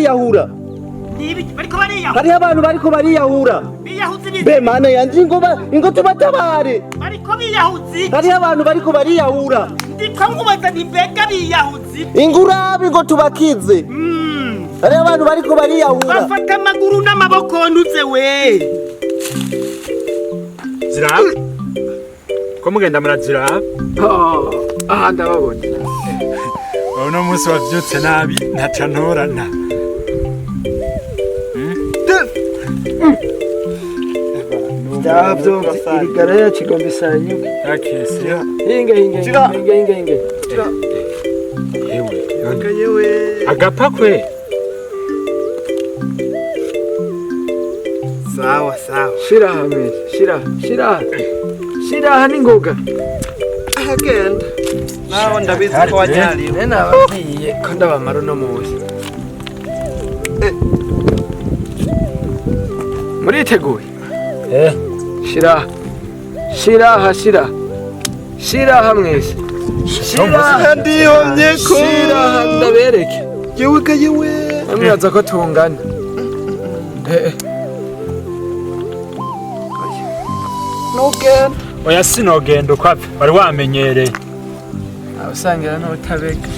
bariyahura. Bariko bariyahura. Hariho abantu bariko bariyahura. Biyahuzi Be mana yanje ingo tubatabare. bariko biyahuzi. Hariho abantu bariko bariyahura. Ndiko ngubaza nibega biyahuzi. Ingurabe ngo tubakize. Hariho abantu bariko bariyahura. Bafata amaguru n'amaboko ntuze we. Zira ko mugenda murazira aha ndababona uno munsi wavyutse nabi ntaca ntorana ndavyo irigara ya kigombe sanyu akese hinge yewe agapa kwe sawa shira hamwe shira hani ngoga agenda Naho ndabizi ko wajyariye. nena ababwiye ko ndabamara no muzi muriteguye shira hamwese Ndiyomye ko. shira ndabereke Yewe. amwaza ko tungana Nugenda. oya sinogenda ukwapfa wari wamenyereye abasangira n'ubutabega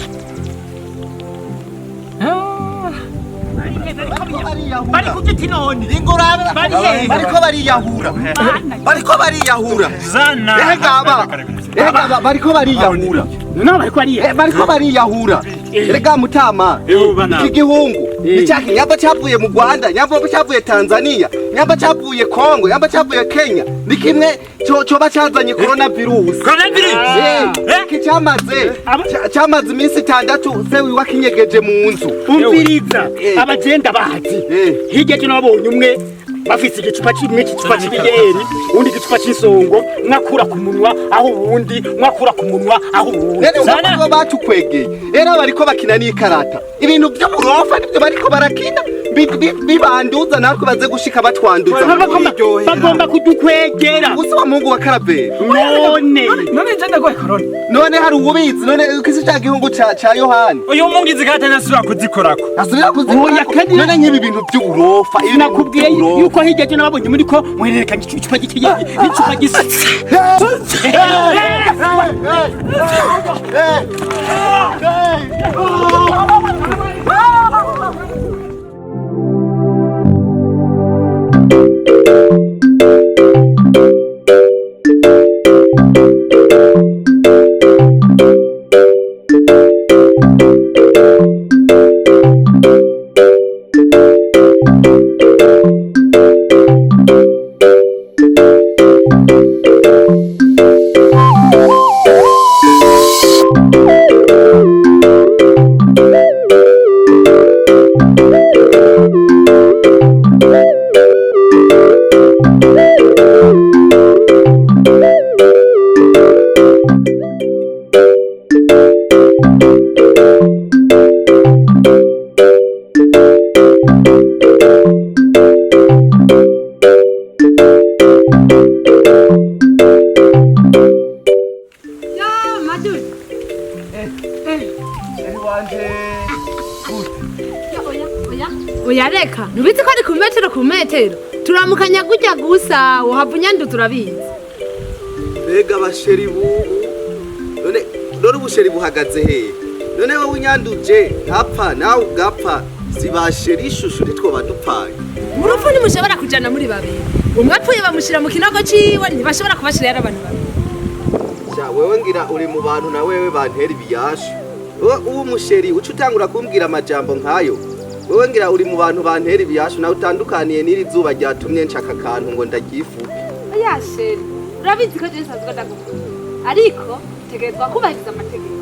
Bari kugiti none. Ingurabe Bari bariko bariyahura. zana Ega bariko bariyahura. No bariko bariyahura. Bariko bariyahura. Erega mutama. bana Iki gihungu icyaki nyamba cyavuye mu Rwanda, nyamba cyavuye Tanzania, nyamba cyavuye Kongo, nyamba cyavuye Kenya. Ni kimwe cyoba cyazanye coronavirus. Cyamaze iminsi 6 se wiwa kinyegeje mu nzu. Umviriza abagenda bazi. Hirya cyo nabonye umwe bafise igicupa kimwe cy'icupa cy'ibiyeri undi igicupa cy'isongo mwakura ku munwa aho uwundi mwakura ku munwa aho uwundi Nene batukwegeye era bariko bakina n'ikarata ibintu by'uburofa nibyo bariko barakina bibanduza natwe baze gushika batwanduza bagomba kudukwegera gusa wa Mungu wa Karaberi none jenda goye corona none hari ububizi none kisi cya gihungu ca Yohani uyu mungizi karata nasubira kuzikorako none nk'ibi bintu by'uburofa nakubwiye yuko hirya cyo nabonye muri ko mwererekanye icupa gikeye n'icupa gisa Reka nubizi ko ari ku metero turamukanya gujya gusa uhavunyandi turabizi Bega basheri bubu none ubusheri buhagaze he none wowe unyanduje ntapfa nawe ugapfa zibasheri ishusho nitwo badupfaye urupfu ntimushobora kujana muri babiri umwe apfuye bamushira mu kinogo ciwe ntibashobora kubashira yari abantu babiri wewe ngira uri mu bantu na wewe bantera ibiyasha uwo musheri uca utangura kumbwira amajambo nkayo wewe ngira uri mu bantu bantera ibiyasha nawe utandukaniye n'iri zuba ryatumye nshaka akantu ngo ndagifuke oya sheri urabizi ko Yesu azogenda gukunda ariko tegerezwa kubahiriza amategeko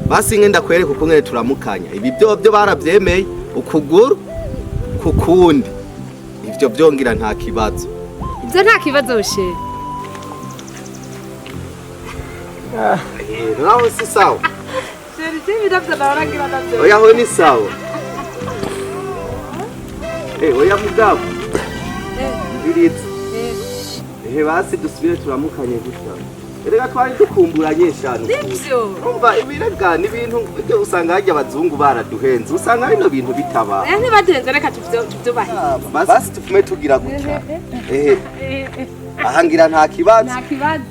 basi ngenda kwereka uko ngene turamukanya ibi byo baravyemeye ukuguru kukundi ivyo byongira nta kibazo ivyo nta kibazo sheri naho si sawa sheri sibi ndavyo narangira navyo oya ho ni sawa oya mugabo biriza basi dusubire turamukanye gusa Erega twari dukumburanye shano. Nivyo. Umva ibirega ni ibintu byo usanga hajya abazungu baraduhenze. Usanga bino bintu bitaba. Ntibadenze reka tuvyubahe. Basi tuvume tugira gutya. Ahangira nta kibazo. Nta kibazo.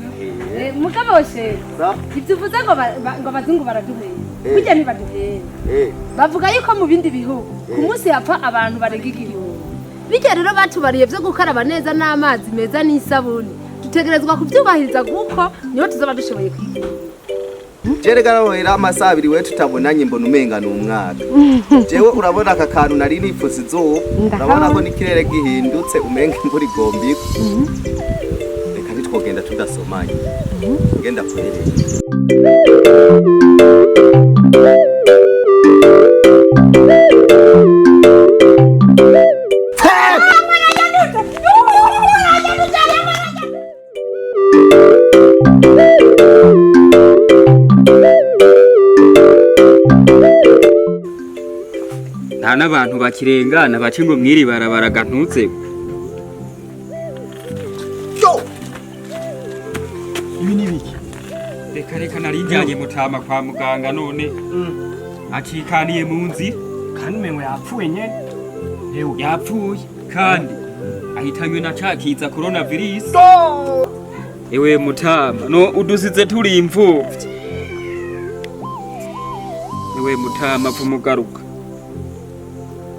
Mugabo wose. Ibyo uvuze ngo abazungu baraduheye. Burya ntibaduheye. Bavuga yuko mu bindi bihugu ku munsi hapfa abantu barenga igihumbi. Bijya rero batubariye byo gukaraba neza n'amazi meza n'isabuni. Tutegerezwa kuvyubahiriza guko niho tuzaba dushoboye kwigira. Jerega naho era amasaha 2 we tutabonanye mbona umenga n'umwaka. Jewe urabona aka kantu nari nipfuza izuba. Urabona ko nikirere gihindutse umenga imvura igombi. Reka nitwogenda tudasomanye. Genda kwerera. nta n'abantu bakirengana bace ngo mwiri barabaraga ntutse ibi ni biki reka narijyanye mutama kwa muganga none acikaniye mu nzira kandi umengo yapfuye nyene yewe yapfuye kandi ahitanywe na cakiza coronavirus ewe mutama no udusize turi imfuvyi ewe mutama vumugaruka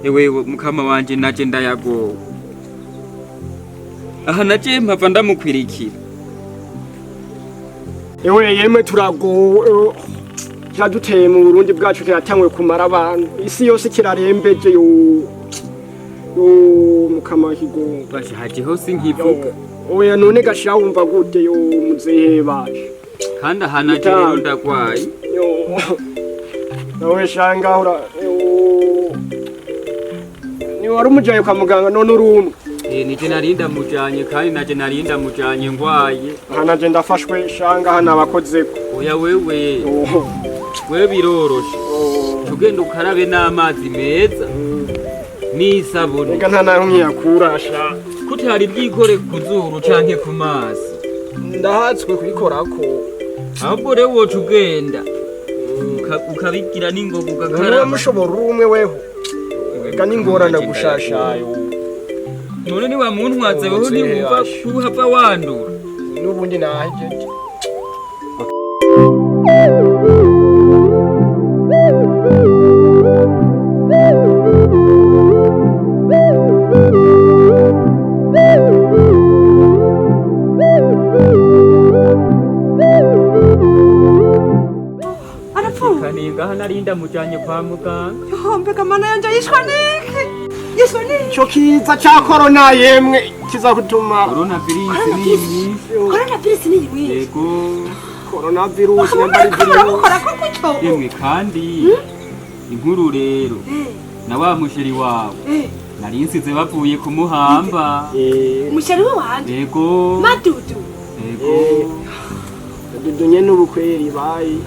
ewe mukama wanje naje ndayagowe aha naje mpava ndamukwirikira ewe yemwe turagowe cyaduteye mu Burundi bwacu kiratangwe kumara abantu isi yose kirarembeje yo mukama kigo baje haje hose nkivuga oya none gashira wumva gute yo muzehe baje kandi aha naje rero ndagwaye nawe shanga ura ni wari umujaye kwa muganga none urumwe nije narinda mujanye kandi naje narinda mujanye ngwaye aha naje ndafashwe shanga hana abakozeko oya wewe biroroshe tugenda ukarabe n'amazi meza n'isabuni reka nta naho nkiyakurasha kutari bwikore ku zuru canke ku mazi ndahatswe kuyikorako ahubwo rero woca ugenda ukabigira n'ingoga niwe ugakaraba mushobora urumwe weho reka n'ingorane gushashayo none niwa muntwaze weho ntiwumva kuhava wandura n'ubundi nahejeje kaninga narinda mujanye kwa muganga Mbega mana yanje yishwa niki? Ico kiza ca corona yemwe kizakutuma coronavirus ni nyinshi Coronavirus ni yiwe. yego coronavirus nambari virus Ukora ko kucyo. yemwe kandi inkuru rero na wa musheri wawe nari nsize bavuye kumuhamba Umusheri wanje. yego Madudu. yego dudunye n'ubukweri bayi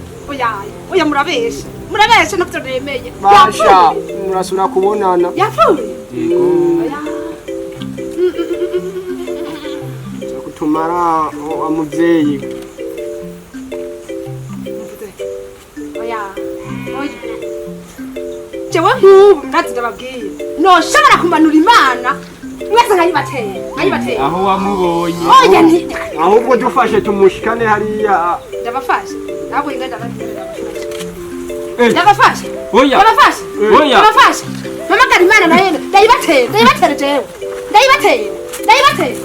Oya murabesha navyo nemeye. basha murasura kubonana Yapfuye. yego kutumara amuvyeyi Oya. Jewe nk'ubu ndazi ndababwiye. Noshobora kumanura Imana. Mwese nkayibateye. aho wamubonye Oya nti. ahubwo dufashe tumushikane hariya Ndabafashe. Ntabwo ingenda ndabafashe. oya Ndabafashe. oya Ndabafashe. Mama Karimana nayo ndayibateye jewe. Ndayibateye.